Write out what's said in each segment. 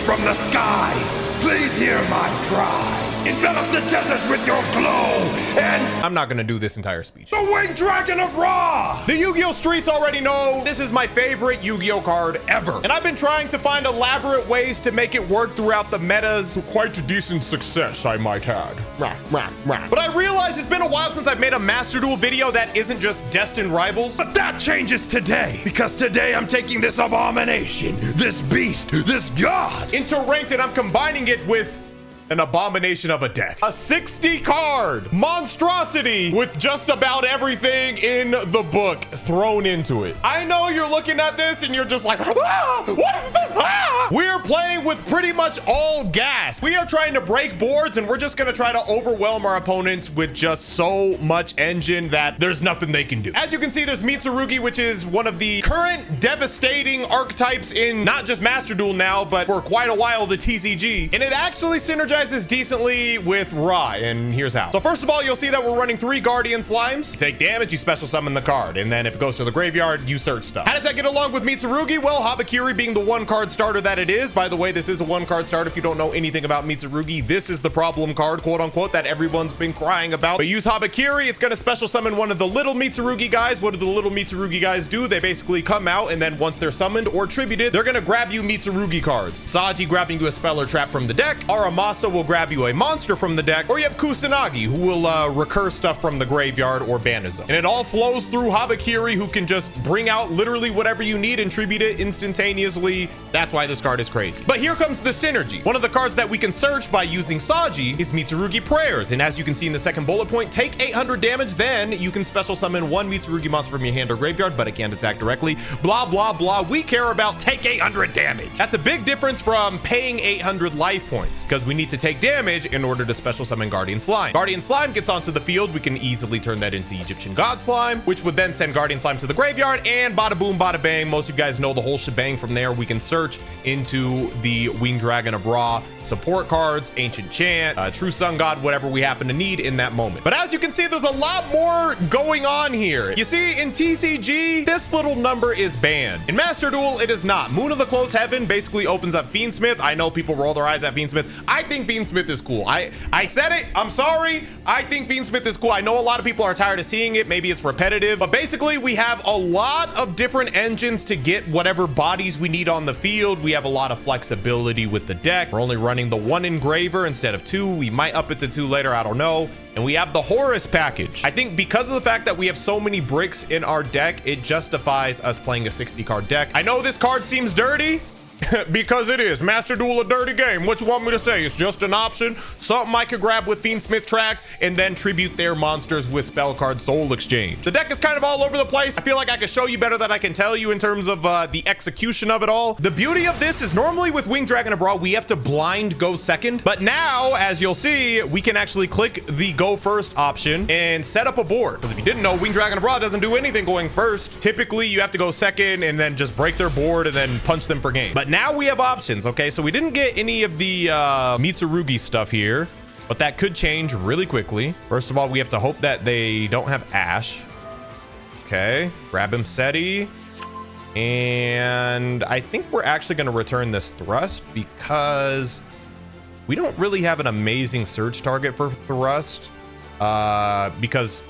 from the sky, please hear my cry. Envelop the desert with your glow, and I'm not gonna do this entire speech. the winged dragon of Ra! The Yu-Gi-Oh! Streets already know this is my favorite Yu-Gi-Oh! Card ever. And I've been trying to find elaborate ways to make it work throughout the metas. Quite a decent success, I might add. But I realize it's been a while since I've made a Master Duel video that isn't just destined rivals. But that changes today, because today I'm taking this abomination, this beast, this god, Into ranked, and I'm combining it with an abomination of a deck. A 60 card monstrosity with just about everything in the book thrown into it. I know you're looking at this and you're just like, ah, what is this? Ah! We're playing with pretty much all gas. We are trying to break boards, and we're just gonna try to overwhelm our opponents with just so much engine that there's nothing they can do. As you can see, there's Mitsurugi, which is one of the current devastating archetypes in not just Master Duel now, but for quite a while, the TCG. And it actually synergizes decently with Ra, and here's how. So first of all, you'll see that we're running 3 Guardian Slimes. You take damage, you special summon the card, and then if it goes to the graveyard, you search stuff. How does that get along with Mitsurugi? Well, Habakiri being the 1-card starter that it is. By the way, this is a 1-card starter. If you don't know anything about Mitsurugi, this is the problem card, quote unquote, that everyone's been crying about. But use Habakiri, it's gonna special summon one of the little Mitsurugi guys. What do the little Mitsurugi guys do? They basically come out, and then once they're summoned or tributed, they're gonna grab you Mitsurugi cards. Saji grabbing you a spell or trap from the deck. Aramasa will grab you a monster from the deck, or you have Kusanagi, who will recur stuff from the graveyard or banish them. And it all flows through Habakiri, who can just bring out literally whatever you need and tribute it instantaneously. That's why this card is crazy. But here comes the synergy. One of the cards that we can search by using Saji is Mitsurugi Prayers. And as you can see in the second bullet point, take 800 damage, then you can special summon 1 Mitsurugi monster from your hand or graveyard, but it can't attack directly. Blah, blah, blah. We care about take 800 damage. That's a big difference from paying 800 life points, because we need to take damage in order to special summon Guardian Slime. Guardian Slime gets onto the field. We can easily turn that into Egyptian God Slime, which would then send Guardian Slime to the graveyard, and bada boom, bada bang. Most of you guys know the whole shebang from there. We can search into the Winged Dragon of Ra support cards, Ancient Chant, True Sun God, whatever we happen to need in that moment. But as you can see, there's a lot more going on here. You see, in TCG, this little number is banned. In Master Duel, it is not. Moon of the Closed Heaven basically opens up Fiendsmith. I know people roll their eyes at Fiendsmith. I think Fiendsmith is cool. I said it. I'm sorry. I think Fiendsmith is cool. I know a lot of people are tired of seeing it. Maybe it's repetitive, but basically we have a lot of different engines to get whatever bodies we need on the field. We have a lot of flexibility with the deck. We're only running the 1 engraver instead of 2. We might up it to 2 later. I don't know. And we have the Horus package. I think because of the fact that we have so many bricks in our deck, it justifies us playing a 60 card deck. I know this card seems dirty, because it is. Master Duel, a dirty game. What you want me to say? It's just an option. Something I could grab with Fiendsmith tracks and then tribute their monsters with spell card soul exchange. The deck is kind of all over the place. I feel like I could show you better than I can tell you in terms of the execution of it all. The beauty of this is normally with Winged Dragon of Ra, we have to blind go second. But now, as you'll see, we can actually click the go first option and set up a board. Because if you didn't know, Winged Dragon of Ra doesn't do anything going first. Typically, you have to go second and then just break their board and then punch them for game. But now we have options. Okay, so we didn't get any of the Mitsurugi stuff here, but that could change really quickly. First of all, we have to hope that they don't have Ash. Okay, grab him Seti. And I think we're actually going to return this Thrust because we don't really have an amazing search target for Thrust because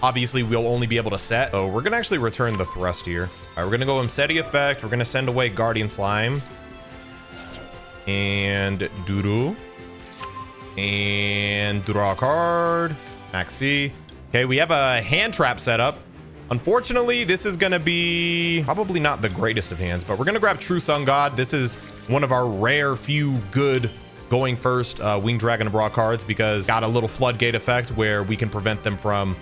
obviously we'll only be able to set. So we're going to actually return the Thrust here. All right, we're going to go Seti effect. We're going to send away Guardian Slime and Doodoo and draw a card. Maxi. Okay, we have a hand trap set up. Unfortunately, this is going to be probably not the greatest of hands, but we're going to grab True Sun God. This is one of our rare few good going first Winged Dragon of Ra cards because got a little floodgate effect where we can prevent them from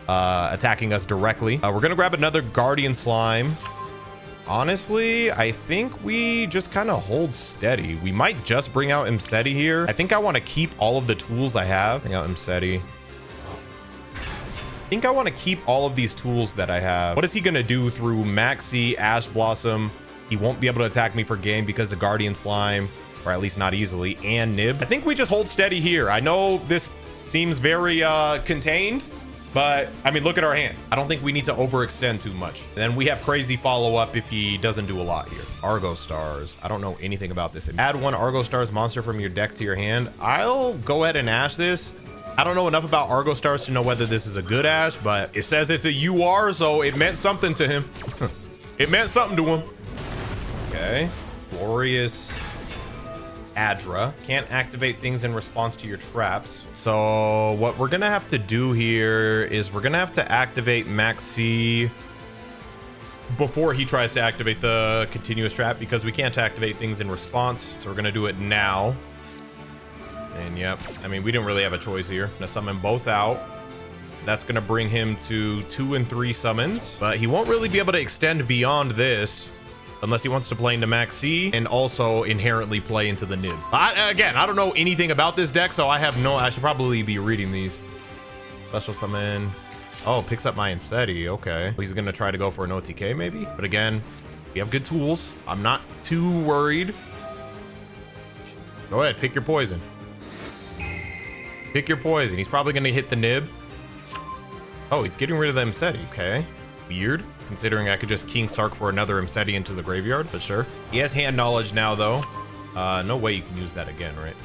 attacking us directly. We're going to grab another Guardian Slime. Honestly, I think we just kind of hold steady. We might just bring out Imseti here. I think I want to keep all of the tools I have. Bring out Imseti. I think I want to keep all of these tools that I have. What is he going to do through Maxi, Ash Blossom? He won't be able to attack me for game because of Guardian Slime, or at least not easily, and Nib. I think we just hold steady here. I know this seems very contained, But I mean, look at our hand. I don't think we need to overextend too much. And then we have crazy follow-up if he doesn't do a lot here. Argo Stars. I don't know anything about this. Add 1 Argo Stars monster from your deck to your hand. I'll go ahead and ash this. I don't know enough about Argo Stars to know whether this is a good ash, but it says it's a UR, so it meant something to him. It meant something to him. Okay. Glorious Adra. Can't activate things in response to your traps. So what we're gonna have to do here is we're gonna have to activate Maxi before he tries to activate the continuous trap, because we can't activate things in response. So we're gonna do it now. And yep, I mean, we didn't really have a choice here. I'm gonna summon both out. That's gonna bring him to 2 and 3 summons, but he won't really be able to extend beyond this unless he wants to play into Maxi and also inherently play into the Nib. Again, I don't know anything about this deck, so I should probably be reading these. Special summon. Oh, picks up my Insetti. Okay. He's gonna try to go for an OTK maybe, but again, we have good tools. I'm not too worried. Go ahead, pick your poison. Pick your poison. He's probably gonna hit the Nib. Oh, he's getting rid of the Insetti. Okay. Weird, considering I could just King Sark for another Insetti into the graveyard, but sure. He has hand knowledge now, though. No way you can use that again, right?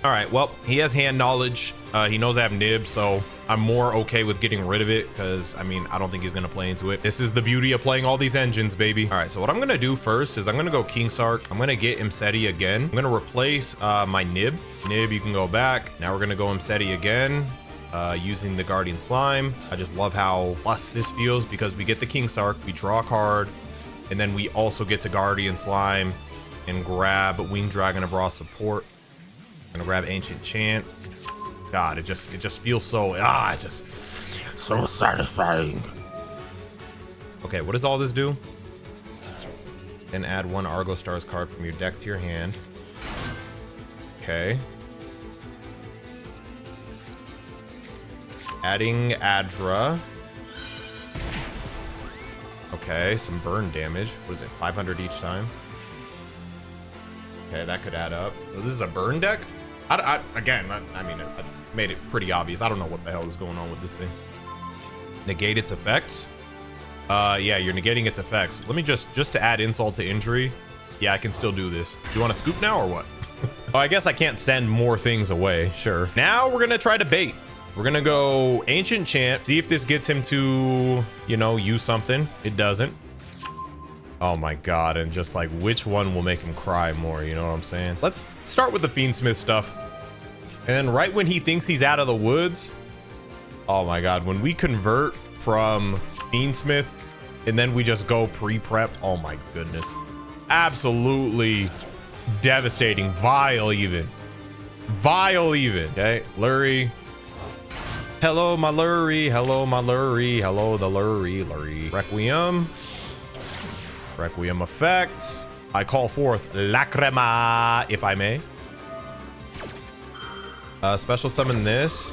All right, well, he has hand knowledge. He knows I have Nib, so I'm more okay with getting rid of it because, I mean, I don't think he's going to play into it. This is the beauty of playing all these engines, baby. All right, so what I'm going to do first is I'm going to go King Sark. I'm going to get Insetti again. I'm going to replace my Nib. Nib, you can go back. Now we're going to go Insetti again. Using the Guardian Slime. I just love how plus this feels because we get the King Sark, we draw a card, and then we also get to Guardian Slime and grab Winged Dragon of Raw support. I'm gonna grab Ancient Chant. God, it just feels so just so satisfying. Okay, what does all this do? Then add 1 Argo Stars card from your deck to your hand. Okay. Adding Adra. Okay, some burn damage. What is it, 500 each time? Okay, that could add up. So this is a burn deck? I made it pretty obvious. I don't know what the hell is going on with this thing. Negate its effects? Yeah, you're negating its effects. Let me just to add insult to injury. Yeah, I can still do this. Do you want to scoop now or what? Oh, I guess I can't send more things away. Sure. Now we're gonna try to bait. We're gonna go Ancient Chant, see if this gets him to, you know, use something. It doesn't. Oh my God, and just like, which one will make him cry more, you know what I'm saying? Let's start with the Fiendsmith stuff. And then right when he thinks he's out of the woods, oh my God, when we convert from Fiendsmith and then we just go pre-prep, oh my goodness. Absolutely devastating, vile even. Vile even, okay? Lurie. Hello, my Lurie. Hello, my Lurie. Hello, the Lurie. Requiem. Requiem effect. I call forth Lacrima, if I may. Special summon this.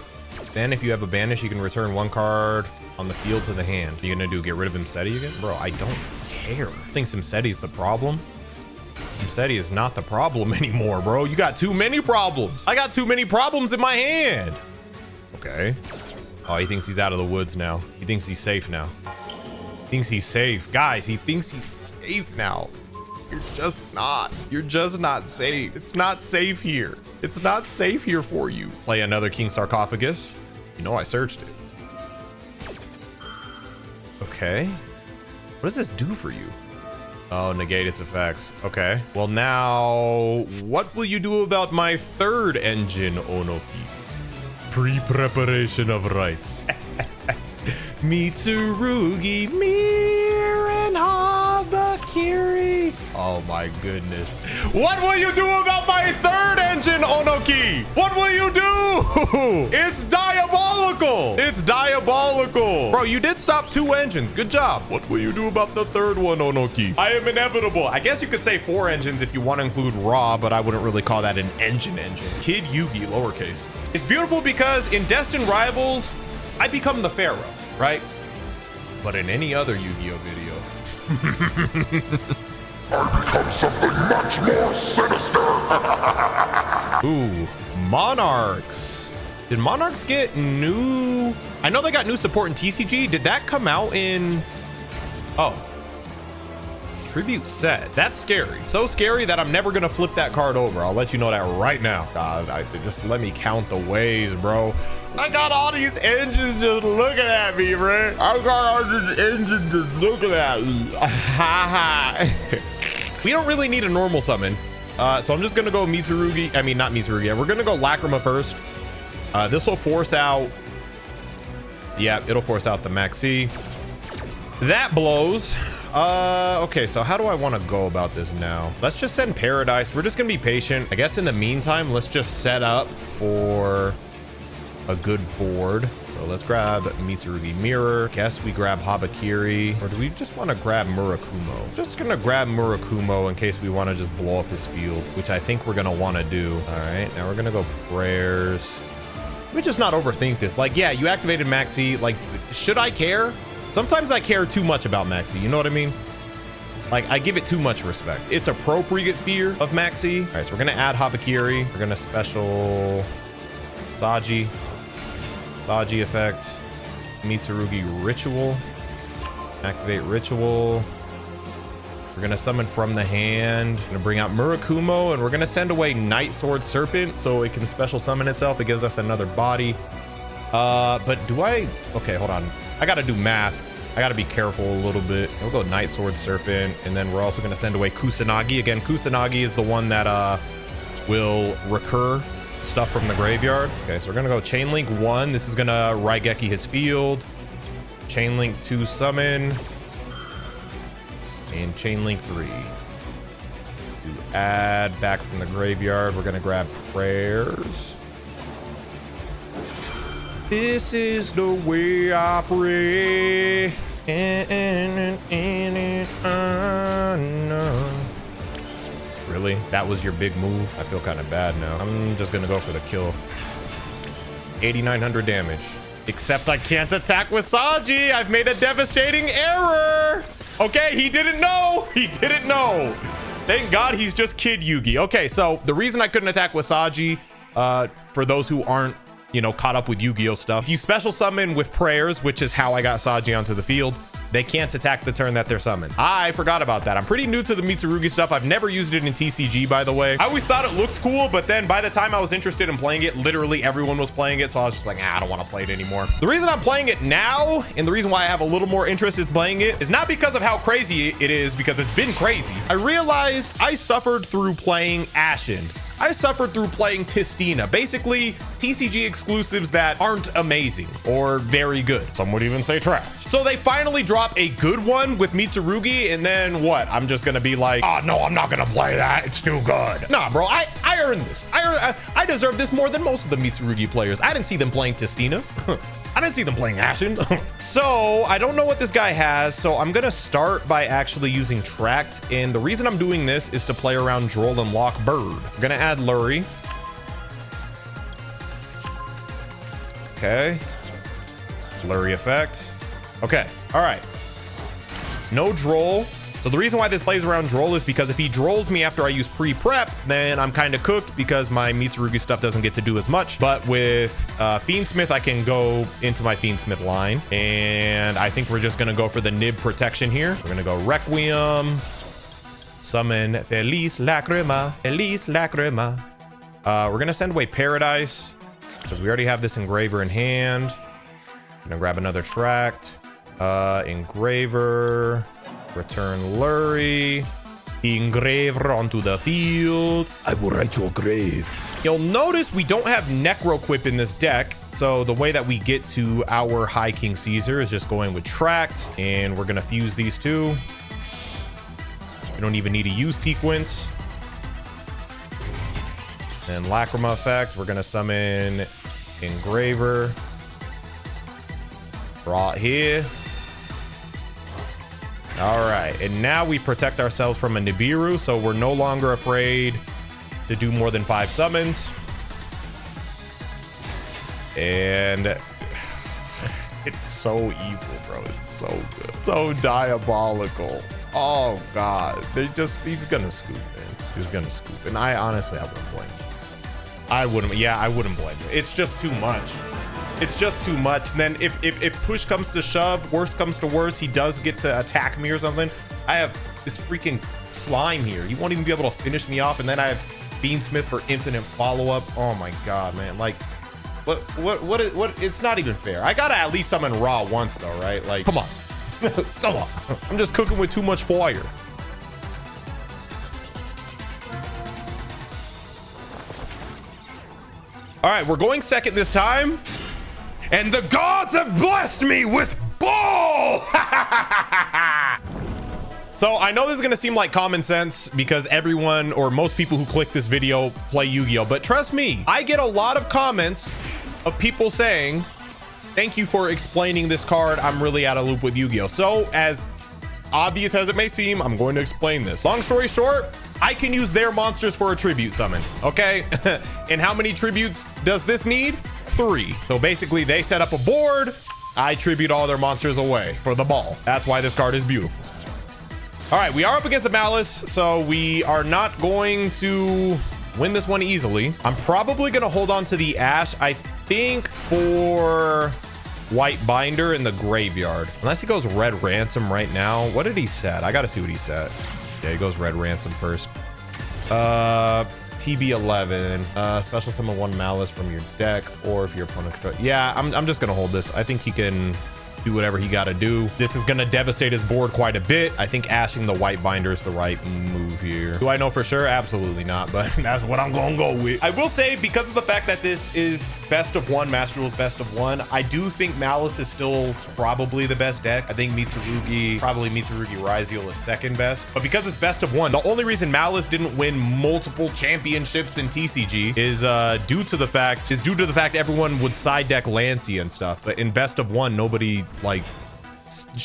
Then if you have a banish, you can return 1 card on the field to the hand. What are you gonna do, get rid of Insetti again? Bro, I don't care. I think Insetti's the problem. Insetti is not the problem anymore, bro. You got too many problems. I got too many problems in my hand. Okay. Oh, he thinks he's out of the woods now. He thinks he's safe now. He thinks he's safe. Guys, he thinks he's safe now. You're just not. You're just not safe. It's not safe here. It's not safe here for you. Play another King Sarcophagus. You know I searched it. Okay. What does this do for you? Oh, negate its effects. Okay. Well, now, what will you do about my 3rd engine, Onoki? Pre-preparation of rites. Mitsurugi, Mir, and Habakiri. Oh my goodness. What will you do about my 3rd engine, Onoki? What will you do? It's diabolical. It's diabolical. Bro, you did stop 2 engines. Good job. What will you do about the 3rd one, Onoki? I am inevitable. I guess you could say 4 engines if you want to include Raw, but I wouldn't really call that an engine. Kid Yugi, lowercase. It's beautiful because in Destined Rivals, I become the Pharaoh, right? But in any other Yu-Gi-Oh video, I become something much more sinister. ooh, Monarchs. Did Monarchs get new? I know they got new support in TCG. Did that come out in? Oh, tribute set. That's scary. So scary that I'm never gonna flip that card over. I'll let you know that right now. God, just let me count the ways, bro. I got all these engines just looking at me, bro. I got all these engines just looking at me. We don't really need a normal summon. So I'm just gonna go Mitsurugi. I mean, not Mitsurugi. We're gonna go Lacrima first. This will force out. Yeah, it'll force out the Maxi. That blows. Okay, so how do I want to go about this now? Let's just send Paradise. We're just gonna be patient. I guess in the meantime, let's just set up for a good board. So let's grab Mitsurugi Mirror. Guess we grab Habakiri, or do we just want to grab Murakumo? Just gonna grab Murakumo in case we want to just blow up his field, which I think we're gonna want to do. All right, now we're gonna go Prayers. Let me just not overthink this. Like, yeah, you activated Maxi. Like, should I care? Sometimes I care too much about Maxi. You know what I mean? Like, I give it too much respect. It's appropriate fear of Maxi. All right, so we're gonna add Habakiri. We're gonna special Saji effect, Mitsurugi Ritual, activate Ritual. We're gonna summon from the hand. Gonna bring out Murakumo, and we're gonna send away Night Sword Serpent so it can special summon itself. It gives us another body. But do I? Okay, hold on. I gotta do math. I gotta be careful a little bit. We'll go Night Sword Serpent, and then we're also gonna send away Kusanagi. Again, Kusanagi is the one that will recur stuff from the graveyard. Okay, so we're gonna go Chain Link 1. This is gonna Raigeki his field. Chain Link 2 summon. And Chain Link 3. To add back from the graveyard, we're gonna grab Prayers. This is the way I pray. Really? That was your big move? I feel kind of bad now. I'm just gonna go for the kill. 8,900 damage. Except I can't attack with Saji. I've made a devastating error. Okay, he didn't know. He didn't know. Thank God he's just Kid Yugi. Okay, so the reason I couldn't attack with Saji, for those who aren't, you know, caught up with Yu-Gi-Oh stuff, if you special summon with Prayers, which is how I got Saji onto the field, they can't attack the turn that they're summoned. I forgot about that. I'm pretty new to the Mitsurugi stuff. I've never used it in TCG, by the way. I always thought it looked cool, but then by the time I was interested in playing it, literally everyone was playing it. So I was just like, I don't want to play it anymore. The reason I'm playing it now, and the reason why I have a little more interest in playing it, is not because of how crazy it is, because it's been crazy. I realized I suffered through playing Ashen. I suffered through playing Tistina, basically TCG exclusives that aren't amazing or very good. Some would even say trash. So they finally drop a good one with Mitsurugi, and then what? I'm just gonna be like, oh no, I'm not gonna play that. It's too good. Nah, bro, I earned this. I deserve this more than most of the Mitsurugi players. I didn't see them playing Tistina. I didn't see them playing Ashen. So I don't know what this guy has. So I'm gonna start by actually using Tract. And the reason I'm doing this is to play around Droll and Lock Bird. I'm gonna add Lurie. Okay. Lurie effect. Okay. All right. No Droll. So the reason why this plays around Droll is because if he Drolls me after I use pre-prep, then I'm kind of cooked because my Mitsurugi stuff doesn't get to do as much. But with Fiendsmith, I can go into my Fiendsmith line. And I think we're just going to go for the Nib protection here. We're going to go Requiem. Summon Feliz Lacrima. Feliz Lacrima. We're going to send away Paradise because we already have this Engraver in hand. I'm going to grab another Tract. Engraver. Return Lurie. Engraver onto the field. I will write your grave. You'll notice we don't have Necroquip in this deck. So the way that we get to our High King Caesar is just going with Tract. And we're going to fuse these two. We don't even need a use sequence. And Lacrima effect. We're going to summon Engraver. Brought here. All right, and now we protect ourselves from a Nibiru, so we're no longer afraid to do more than 5 summons. And it's so evil, bro. It's so good. So diabolical. Oh, God. He's gonna scoop, man. He's gonna scoop. And I honestly have one point. I wouldn't blame you. It's just too much. It's just too much. And then if push comes to shove, worst comes to worst, he does get to attack me or something. I have this freaking slime here. He won't even be able to finish me off. And then I have Beansmith for infinite follow-up. Oh my God, man. Like, what, it's not even fair. I gotta at least summon Raw once though, right? Like, come on. Come on. I'm just cooking with too much fire. All right, we're going second this time. And the gods have blessed me with ball. So I know this is gonna seem like common sense because everyone or most people who click this video play Yu-Gi-Oh, but trust me, I get a lot of comments of people saying, thank you for explaining this card. I'm really out of loop with Yu-Gi-Oh. So as obvious as it may seem, I'm going to explain this. Long story short, I can use their monsters for a tribute summon, okay? And how many tributes does this need? 3. So basically they set up a board, I tribute all their monsters away for the ball. That's why this card is beautiful. All right, we are up against a Malice, so we are not going to win this one easily. I'm probably gonna hold on to the Ash, I think, for White Binder in the graveyard. Unless he goes Red Ransom right now. What did he set? I gotta see what he set. Yeah, he goes Red Ransom first. TB11. Special summon 1 Malice from your deck, or if your opponent control. Yeah, I'm just gonna hold this. I think he can do whatever he got to do. This is gonna devastate his board quite a bit. I think ashing the White Binder is the right move here. Do I know for sure? Absolutely not, but that's what I'm gonna go with. I will say, because of the fact that this is best of 1, Master Rules best of 1, I do think Malice is still probably the best deck. I think probably Mitsurugi Raiziel is second best, but because it's best of 1, the only reason Malice didn't win multiple championships in TCG is due to the fact everyone would side deck Lancia and stuff, but in best of 1, nobody, like,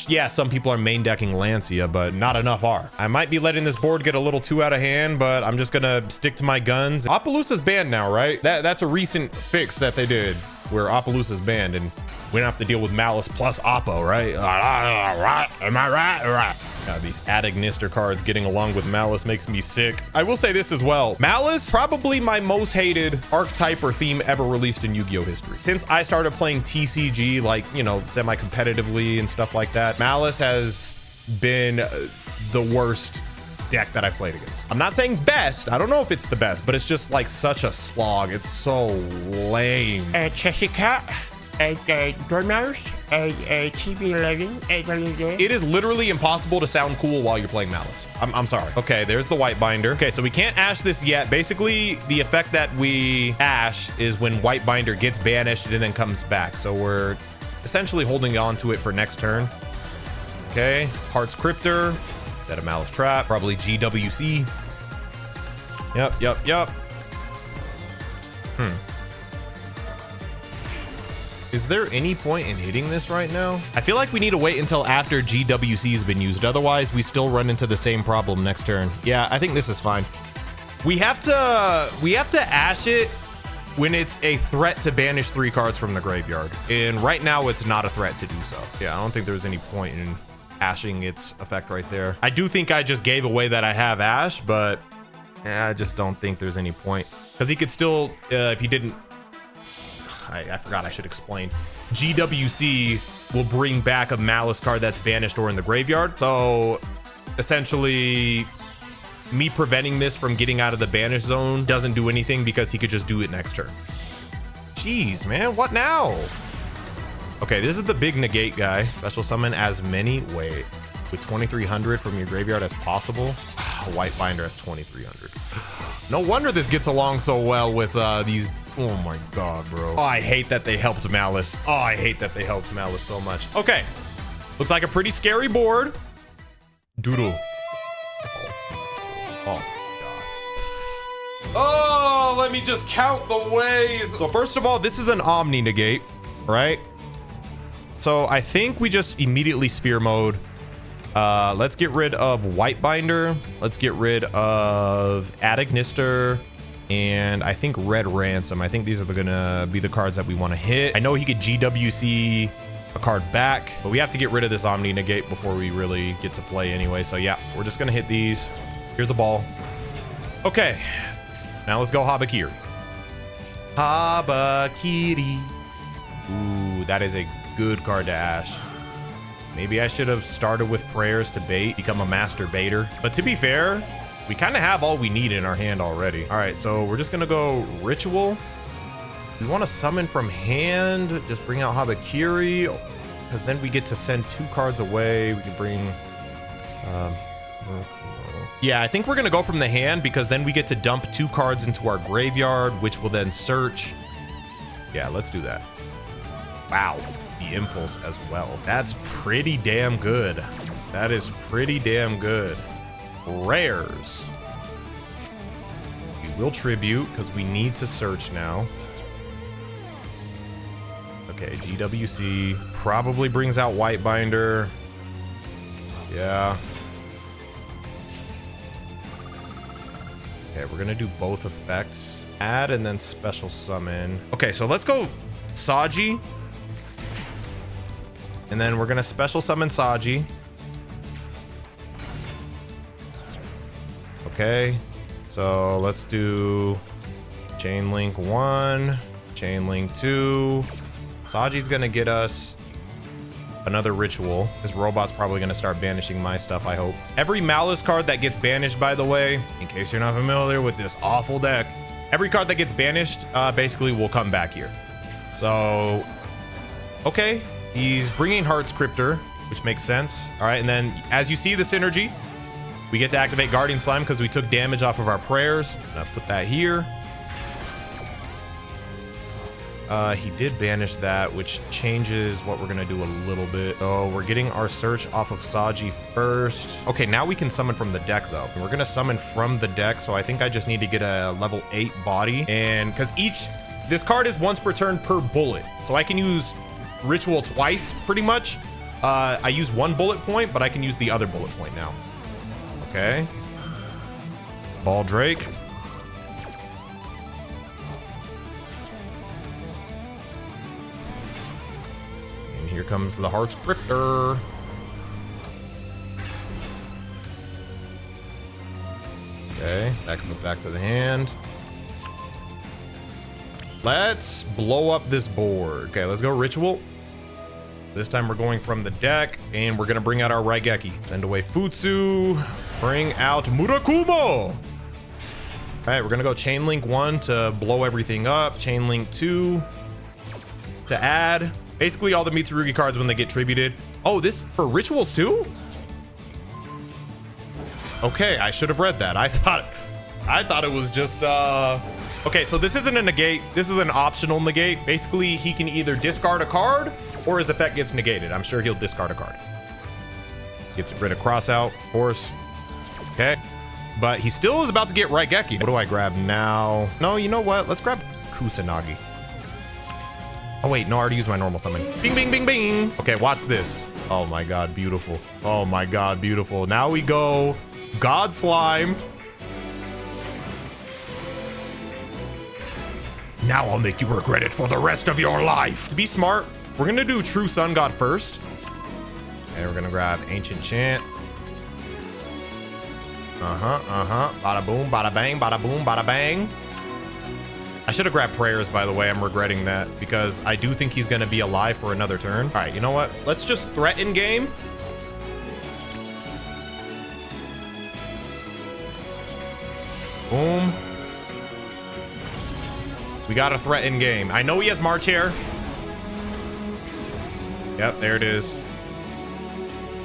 yeah, some people are main decking Lancia, but not enough are. I might be letting this board get a little too out of hand, but I'm just gonna stick to my guns. Appaloosa's banned now, right? That's a recent fix that they did where Appaloosa's banned and we don't have to deal with Malice plus Oppo, right? Am I right? Right. Yeah, these Adagnister cards getting along with Malice makes me sick. I will say this as well. Malice, probably my most hated archetype or theme ever released in Yu-Gi-Oh history. Since I started playing TCG, like, you know, semi-competitively and stuff like that, Malice has been the worst deck that I've played against. I'm not saying best. I don't know if it's the best, but it's just like such a slog. It's so lame. Jessica, Dormouse, TB11, it is literally impossible to sound cool while you're playing Malice. I'm sorry. Okay, there's the White Binder. Okay, so we can't ash this yet. Basically, the effect that we ash is when White Binder gets banished and then comes back. So we're essentially holding on to it for next turn. Okay, Heart's Cryptor, set a Malice Trap, probably GWC. Yep. Is there any point in hitting this right now? I feel like we need to wait until after GWC has been used. Otherwise, we still run into the same problem next turn. Yeah, I think this is fine. We have to ash it when it's a threat to banish 3 cards from the graveyard. And right now, it's not a threat to do so. Yeah, I don't think there's any point in ashing its effect right there. I do think I just gave away that I have ash, but I just don't think there's any point. Because he could still, if he didn't, I forgot I should explain. GWC will bring back a Malice card that's banished or in the graveyard. So essentially, me preventing this from getting out of the banish zone doesn't do anything because he could just do it next turn. Jeez, man, what now? Okay, this is the big negate guy. Special summon as many, wait, with 2,300 from your graveyard as possible. White Binder has 2,300. No wonder this gets along so well with these. Oh my God, bro. Oh, I hate that they helped Malice. Oh, I hate that they helped Malice so much. Okay, looks like a pretty scary board. Doodle. Oh my God. Oh, let me just count the ways. So first of all, this is an Omni negate, right? So I think we just immediately sphere mode. Let's get rid of White Binder. Let's get rid of Adagnister. And I think Red Ransom. I think these are gonna be the cards that we want to hit. I know he could GWC a card back, but we have to get rid of this Omni negate before we really get to play anyway. So yeah, we're just gonna hit these. Here's the ball. Okay, now let's go Habakiri. Habakiri. Ooh, that is a good card to Ash. Maybe I should have started with prayers to bait, become a master baiter. But to be fair, we kind of have all we need in our hand already. All right, so we're just gonna go ritual. We want to summon from hand, just bring out Habakiri, because then we get to send 2 cards away. We can bring, yeah, I think we're gonna go from the hand because then we get to dump 2 cards into our graveyard, which will then search. Yeah, let's do that. Wow, the impulse as well. That's pretty damn good. That is pretty damn good. Rares. We will tribute because we need to search now. Okay, GWC probably brings out White Binder. Yeah. Okay, we're gonna do both effects. Add and then special summon. Okay, so let's go Saji. And then we're gonna special summon Saji. Okay, so let's do Chain Link 1, Chain Link 2. Saji's gonna get us another ritual. This robot's probably gonna start banishing my stuff, I hope. Every Malice card that gets banished, by the way, in case you're not familiar with this awful deck, every card that gets banished basically will come back here. So, okay, he's bringing Heart Scripter, which makes sense. All right, and then as you see the synergy, we get to activate Guardian Slime because we took damage off of our prayers. I'll put that here. He did banish that, which changes what we're gonna do a little bit. So we're getting our search off of Saji first. Okay, now we can summon from the deck though. And we're gonna summon from the deck, so I think I just need to get a level 8 body. And because this card is once per turn per bullet, so I can use ritual twice pretty much. I use 1 bullet point, but I can use the other bullet point now. Okay. Ball Drake. And here comes the Heart Scripter. Okay, that comes back to the hand. Let's blow up this board. Okay, let's go ritual. This time we're going from the deck, and we're gonna bring out our Raigeki. Send away Futsu. Bring out Murakumo. All right, we're gonna go Chain Link 1 to blow everything up. Chain Link 2 to add. Basically all the Mitsurugi cards when they get tributed. Oh, this for rituals too? Okay, I should have read that. I thought it was just okay, so this isn't a negate. This is an optional negate. Basically, he can either discard a card or his effect gets negated. I'm sure he'll discard a card. Gets rid of Crossout, of course. Okay. But he still is about to get Raigeki. What do I grab now? No, you know what? Let's grab Kusanagi. Oh, wait. No, I already used my normal summon. Bing, bing, bing, bing. Okay, watch this. Oh, my God. Beautiful. Oh, my God. Beautiful. Now we go God Slime. Now I'll make you regret it for the rest of your life. To be smart, we're going to do True Sun God first. And we're going to grab Ancient Chant. Bada boom, bada bang, bada boom, bada bang. I should have grabbed prayers, by the way. I'm regretting that because I do think he's going to be alive for another turn. All right, you know what? Let's just threaten game. Boom. We got a threaten game. I know he has March Hair. Yep, there it is.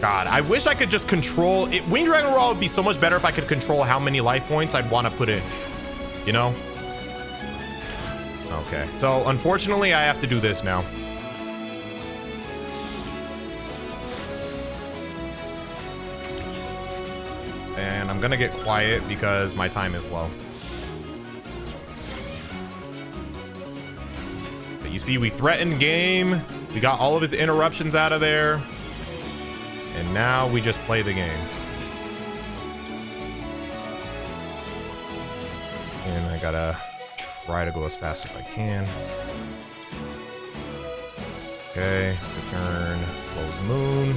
God, I wish I could just control it. Wing Dragon Roll would be so much better if I could control how many life points I'd want to put in, you know? Okay, so unfortunately I have to do this now. And I'm gonna get quiet because my time is low. But you see, we threatened game. We got all of his interruptions out of there. And now we just play the game. And I gotta try to go as fast as I can. Okay, return, close moon.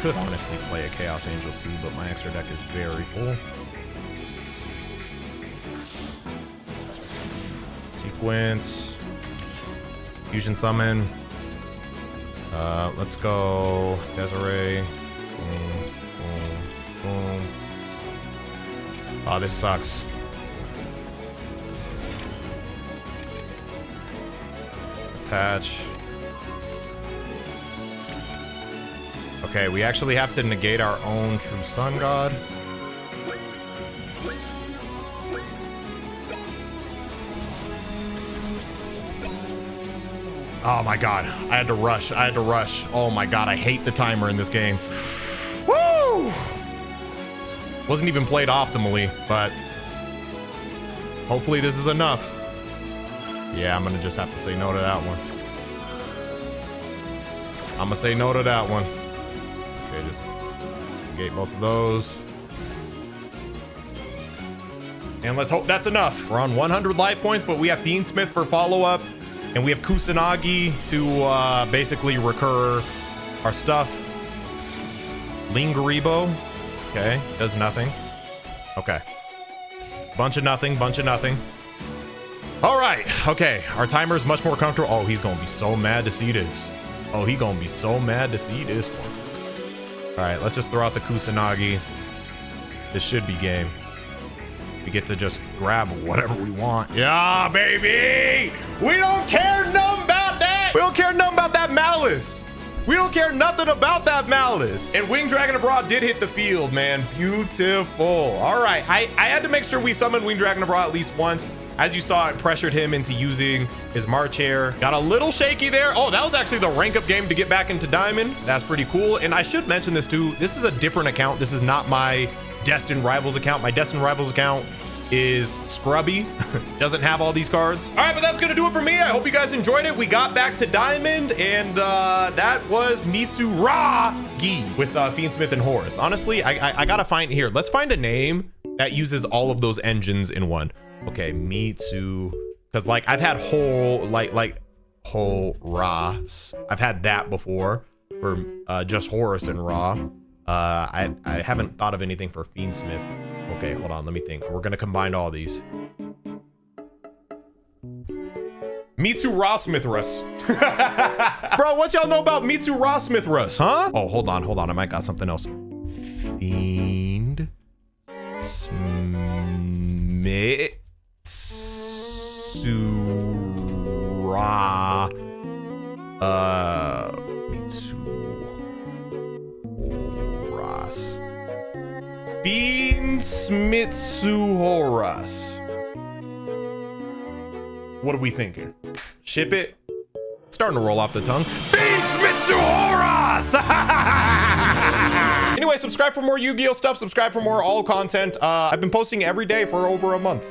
Could honestly play a Chaos Angel too, but my extra deck is very full. sequence. Fusion summon. Let's go Desiree. Boom, boom, boom. Oh, this sucks. Attach. Okay, we actually have to negate our own True Sun God. Oh my god, I had to rush. Oh my god, I hate the timer in this game. Woo! Wasn't even played optimally, but hopefully this is enough. Yeah, I'm gonna just have to say no to that one. I'm gonna say no to that one. Okay, just negate both of those. And let's hope that's enough. We're on 100 life points, but we have Fiendsmith for follow-up. And we have Kusanagi to basically recur our stuff. Lingaribo. Okay, does nothing. Okay. Bunch of nothing. All right, okay. Our timer is much more comfortable. Oh, he's gonna be so mad to see this. Oh, he's gonna be so mad to see this one. All right, let's just throw out the Kusanagi. This should be game. We get to just grab whatever we want. Yeah, baby! We don't care nothing about that! We don't care nothing about that Malice! We don't care nothing about that Malice! And Winged Dragon Abroad did hit the field, man. Beautiful. All right, I had to make sure we summoned Winged Dragon Abroad at least once. As you saw, it pressured him into using his March Hare. Got a little shaky there. Oh, that was actually the rank up game to get back into Diamond. That's pretty cool. And I should mention this too. This is a different account. This is not my Destined Rivals account. My Destined Rivals account is scrubby. Doesn't have all these cards. All right, but that's gonna do it for me. I hope you guys enjoyed it. We got back to Diamond, and that was Mitsuragi with Fiendsmith and Horus. Honestly, I gotta find here. Let's find a name that uses all of those engines in one. Okay, Mitsu, because like I've had Horus. I've had that before for just Horus and Ra. I haven't thought of anything for Fiendsmith. Okay, hold on, let me think. We're gonna combine all these. Mitsu Rosmithrus. Bro, what y'all know about Mitsu Rosmithrus, huh? Oh, hold on. I might got something else. Fiend Mitsura. Mitsu Horus. Fiendsmitsu Horus. What are we thinking? Ship it? Starting to roll off the tongue. Fiendsmitsu Horus! Anyway, subscribe for more Yu-Gi-Oh stuff. Subscribe for more all content. I've been posting every day for over a month.